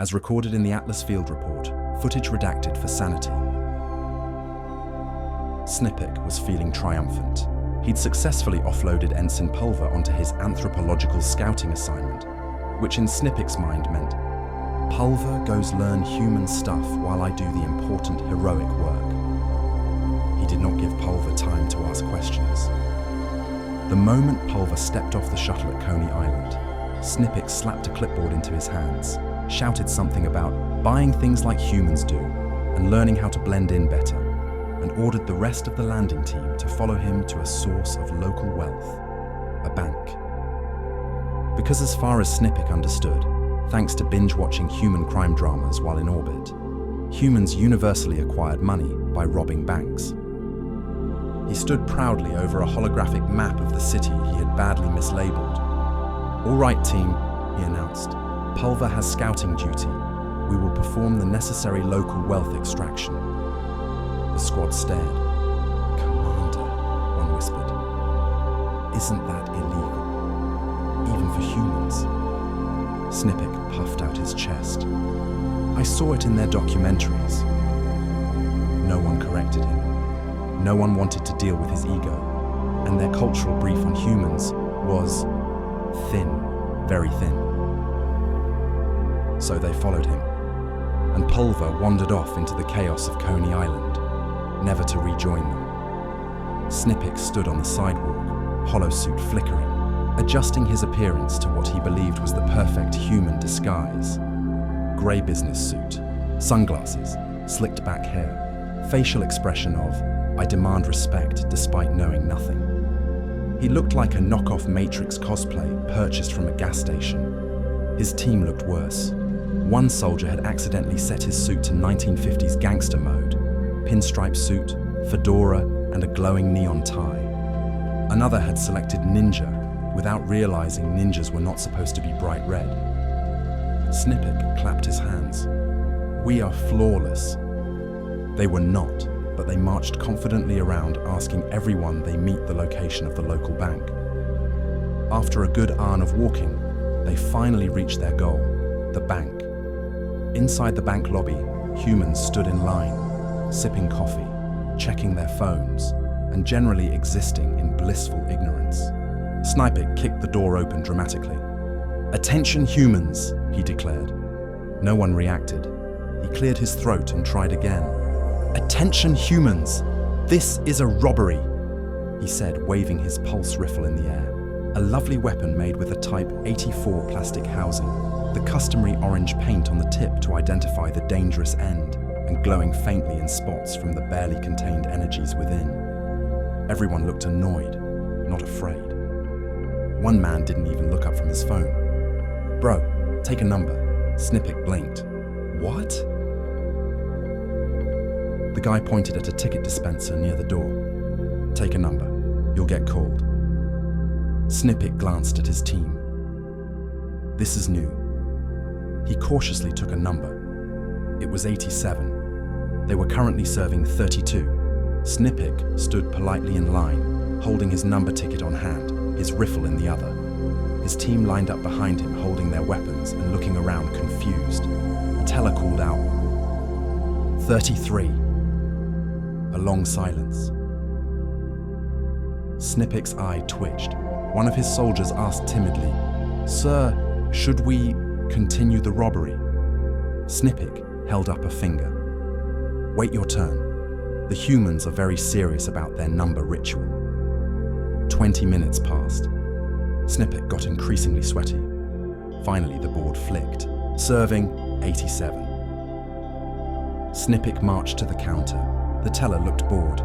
as recorded in the Atlas Field Report, footage redacted for sanity. Snippik was feeling triumphant. He'd successfully offloaded Ensign Pulver onto his anthropological scouting assignment, which in Snippik's mind meant, Pulver goes learn human stuff while I do the important heroic work. He did not give Pulver time to ask questions. The moment Pulver stepped off the shuttle at Coney Island, Snippik slapped a clipboard into his hands, shouted something about buying things like humans do and learning how to blend in better, and ordered the rest of the landing team to follow him to a source of local wealth, a bank. Because as far as Snippik understood, thanks to binge-watching human crime dramas while in orbit, humans universally acquired money by robbing banks. He stood proudly over a holographic map of the city he had badly mislabeled. "All right, team," he announced. "Pulver has scouting duty. We will perform the necessary local wealth extraction." The squad stared. "Commander," one whispered. "Isn't that illegal? Even for humans?" Snippik puffed out his chest. "I saw it in their documentaries." No one corrected him. No one wanted to deal with his ego, and their cultural brief on humans was thin, very thin. So they followed him, and Pulver wandered off into the chaos of Coney Island, never to rejoin them. Snippik stood on the sidewalk, holosuit flickering, adjusting his appearance to what he believed was the perfect human disguise. Grey business suit, sunglasses, slicked back hair, facial expression of, "I demand respect despite knowing nothing." He looked like a knockoff Matrix cosplay purchased from a gas station. His team looked worse. One soldier had accidentally set his suit to 1950s gangster mode, pinstripe suit, fedora, and a glowing neon tie. Another had selected ninja without realizing ninjas were not supposed to be bright red. Snippik clapped his hands. "We are flawless." They were not, but they marched confidently around asking everyone they meet the location of the local bank. After a good hour of walking, they finally reached their goal, the bank. Inside the bank lobby, humans stood in line, sipping coffee, checking their phones, and generally existing in blissful ignorance. Snippik kicked the door open dramatically. "Attention humans," he declared. No one reacted. He cleared his throat and tried again. "Attention humans, this is a robbery," he said, waving his pulse rifle in the air. A lovely weapon made with a Type 84 plastic housing, the customary orange paint on the tip to identify the dangerous end, and glowing faintly in spots from the barely contained energies within. Everyone looked annoyed, not afraid. One man didn't even look up from his phone. "Bro, take a number." Snippik blinked. "What?" The guy pointed at a ticket dispenser near the door. "Take a number. You'll get called." Snippik glanced at his team. "This is new." He cautiously took a number. It was 87. They were currently serving 32. Snippik stood politely in line, holding his number ticket on hand, his rifle in the other. His team lined up behind him, holding their weapons and looking around confused. A teller called out, 33. A long silence. Snippik's eye twitched. One of his soldiers asked timidly, "Sir, should we continue the robbery?" Snippik held up a finger. "Wait your turn. The humans are very serious about their number ritual." 20 minutes passed. Snippik got increasingly sweaty. Finally, the board flicked, serving 87. Snippik marched to the counter. The teller looked bored.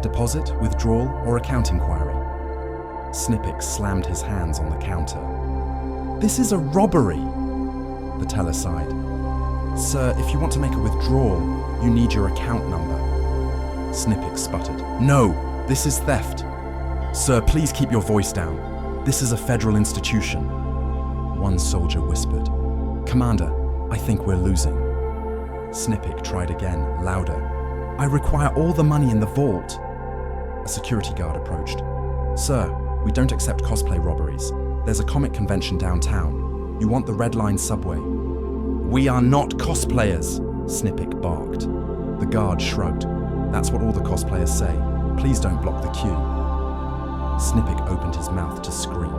"Deposit, withdrawal, or account inquiry?" Snippik slammed his hands on the counter. "This is a robbery!" The teller sighed. "Sir, if you want to make a withdrawal, you need your account number." Snippik sputtered. "No, this is theft." "Sir, please keep your voice down. This is a federal institution." One soldier whispered. "Commander, I think we're losing." Snippik tried again, louder. "I require all the money in the vault." A security guard approached. "Sir, we don't accept cosplay robberies. There's a comic convention downtown. You want the Red Line subway." "We are not cosplayers," Snippik barked. The guard shrugged. "That's what all the cosplayers say. Please don't block the queue." Snippik opened his mouth to scream.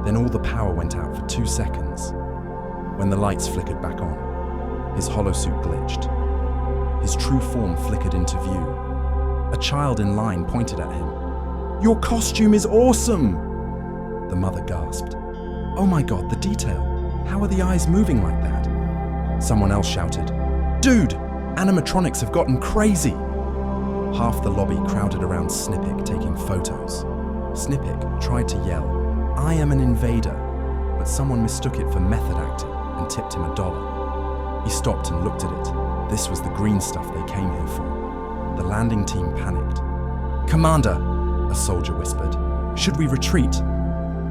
Then all the power went out for 2 seconds. When the lights flickered back on, his holosuit glitched. His true form flickered into view. A child in line pointed at him. "Your costume is awesome!" The mother gasped. "Oh my god, the detail. How are the eyes moving like that?" Someone else shouted, "Dude, animatronics have gotten crazy!" Half the lobby crowded around Snippik taking photos. Snippik tried to yell, "I am an invader," but someone mistook it for method acting and tipped him $1. He stopped and looked at it. This was the green stuff they came here for. The landing team panicked. "Commander," a soldier whispered, "should we retreat?"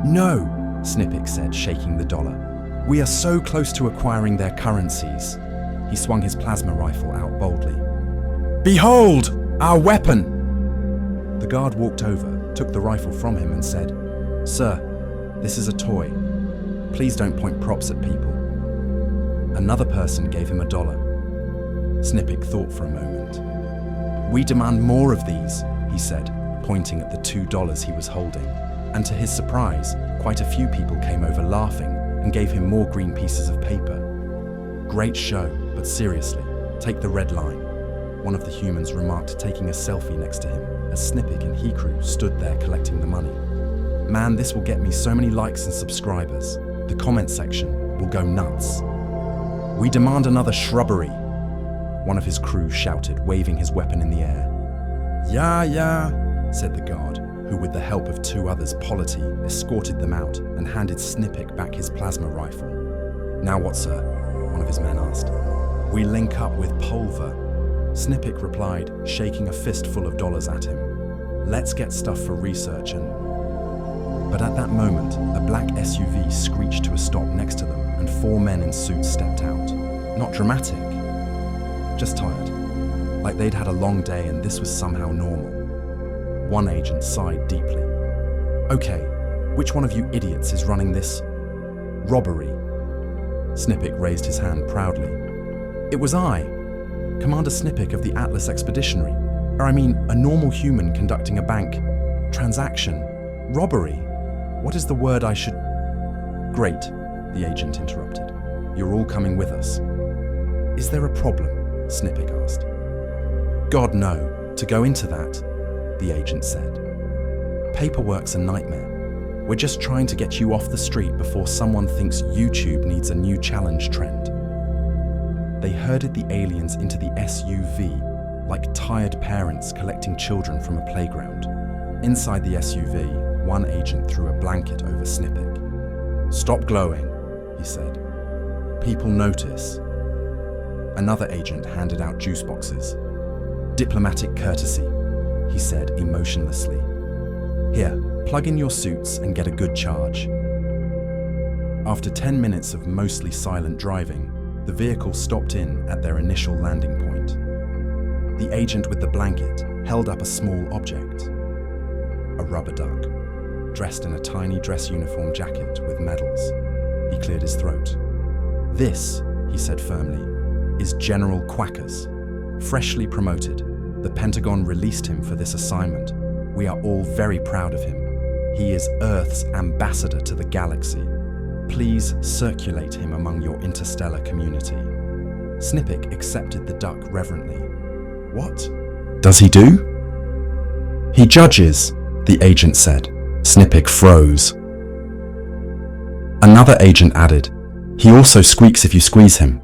"No," Snippik said, shaking the $1. "We are so close to acquiring their currencies." He swung his plasma rifle out boldly. "Behold, our weapon!" The guard walked over, took the rifle from him and said, "Sir, this is a toy. Please don't point props at people." Another person gave him $1. Snippik thought for a moment. "We demand more of these," he said, pointing at the $2 he was holding. And to his surprise, quite a few people came over laughing and gave him more green pieces of paper. "Great show, but seriously, take the red line," one of the humans remarked, taking a selfie next to him as Snippik and Hikru stood there collecting the money. "Man, this will get me so many likes and subscribers. The comment section will go nuts." "We demand another shrubbery," one of his crew shouted, waving his weapon in the air. Yeah, said the guard, who with the help of 2 others, Polity, escorted them out and handed Snippik back his plasma rifle. "Now what, sir?" one of his men asked. "We link up with Pulver," Snippik replied, shaking a fistful of dollars at him. "Let's get stuff for research and..." But at that moment, a black SUV screeched to a stop next to them and 4 men in suits stepped out. Not dramatic, just tired. Like they'd had a long day and this was somehow normal. One agent sighed deeply. "Okay, which one of you idiots is running this robbery?" Snippik raised his hand proudly. "It was I, Commander Snippik of the Atlas Expeditionary. A normal human conducting a bank transaction. Robbery? What is the word I should..." "Great," the agent interrupted. "You're all coming with us." "Is there a problem?" Snippik asked. "God, no. To go into that," the agent said. "Paperwork's a nightmare. We're just trying to get you off the street before someone thinks YouTube needs a new challenge trend." They herded the aliens into the SUV like tired parents collecting children from a playground. Inside the SUV, one agent threw a blanket over Snippik. "Stop glowing," he said. "People notice." Another agent handed out juice boxes. "Diplomatic courtesy," he said emotionlessly. "Here, plug in your suits and get a good charge." After 10 minutes of mostly silent driving, the vehicle stopped in at their initial landing point. The agent with the blanket held up a small object. A rubber duck, dressed in a tiny dress uniform jacket with medals. He cleared his throat. "This," he said firmly, "is General Quackers. Freshly promoted, the Pentagon released him for this assignment. We are all very proud of him. He is Earth's ambassador to the galaxy. Please circulate him among your interstellar community." Snippik accepted the duck reverently. "What does he do?" "He judges," the agent said. Snippik froze. Another agent added, "He also squeaks if you squeeze him."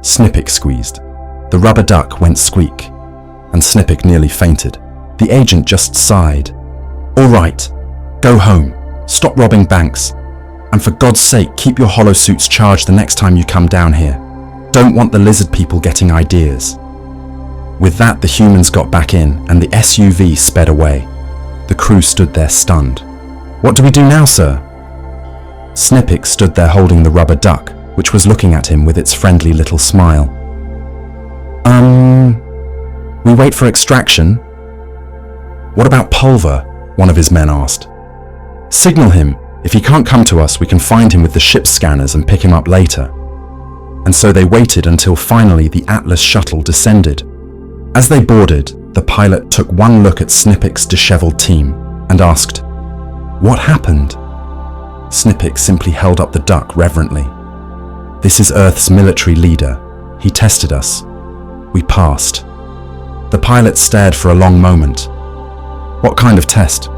Snippik squeezed. The rubber duck went squeak, and Snippik nearly fainted. The agent just sighed. "All right, go home. Stop robbing banks. And for God's sake, keep your holosuits charged the next time you come down here. Don't want the lizard people getting ideas." With that, the humans got back in, and the SUV sped away. The crew stood there stunned. "What do we do now, sir?" Snippik stood there holding the rubber duck, which was looking at him with its friendly little smile. We wait for extraction." "What about Pulver?" one of his men asked. "Signal him. If he can't come to us, we can find him with the ship's scanners and pick him up later." and so they waited until finally the Atlas shuttle descended. As they boarded, the pilot took one look at Snipic's disheveled team and asked, "What happened?" Snipic simply held up the duck reverently. "This is Earth's military leader. He tested us. We passed." The pilot stared for a long moment. "What kind of test?"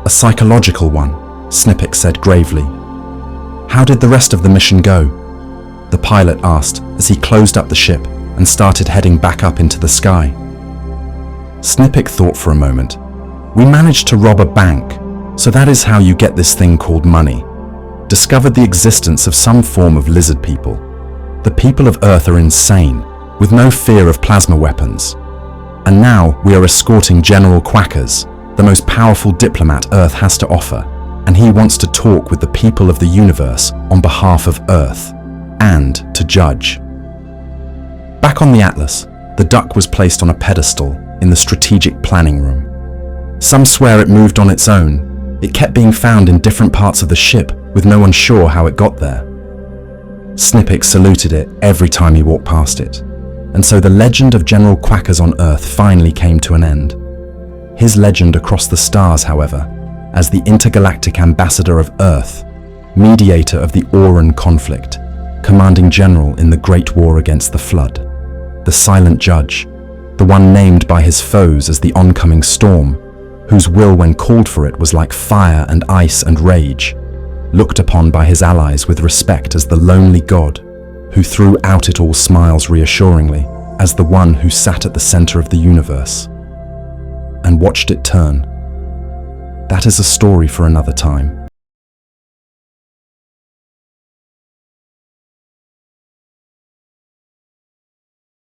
"A psychological one," Snipic said gravely. "How did the rest of the mission go?" the pilot asked as he closed up the ship and started heading back up into the sky. Snipic thought for a moment. "We managed to rob a bank, so that is how you get this thing called money. Discovered the existence of some form of lizard people. The people of Earth are insane, with no fear of plasma weapons. And now we are escorting General Quackers, the most powerful diplomat Earth has to offer, and he wants to talk with the people of the universe on behalf of Earth, and to judge." Back on the Atlas, the duck was placed on a pedestal in the strategic planning room. Some swear it moved on its own. It kept being found in different parts of the ship, with no one sure how it got there. Snipic saluted it every time he walked past it, and so the legend of General Quackers on Earth finally came to an end. His legend across the stars, however, as the intergalactic ambassador of Earth, mediator of the Auran conflict, commanding general in the Great War against the Flood, the silent judge, the one named by his foes as the oncoming storm, whose will when called for it was like fire and ice and rage, looked upon by his allies with respect as the lonely god, who throughout it all smiles reassuringly as the one who sat at the center of the universe and watched it turn. That is a story for another time.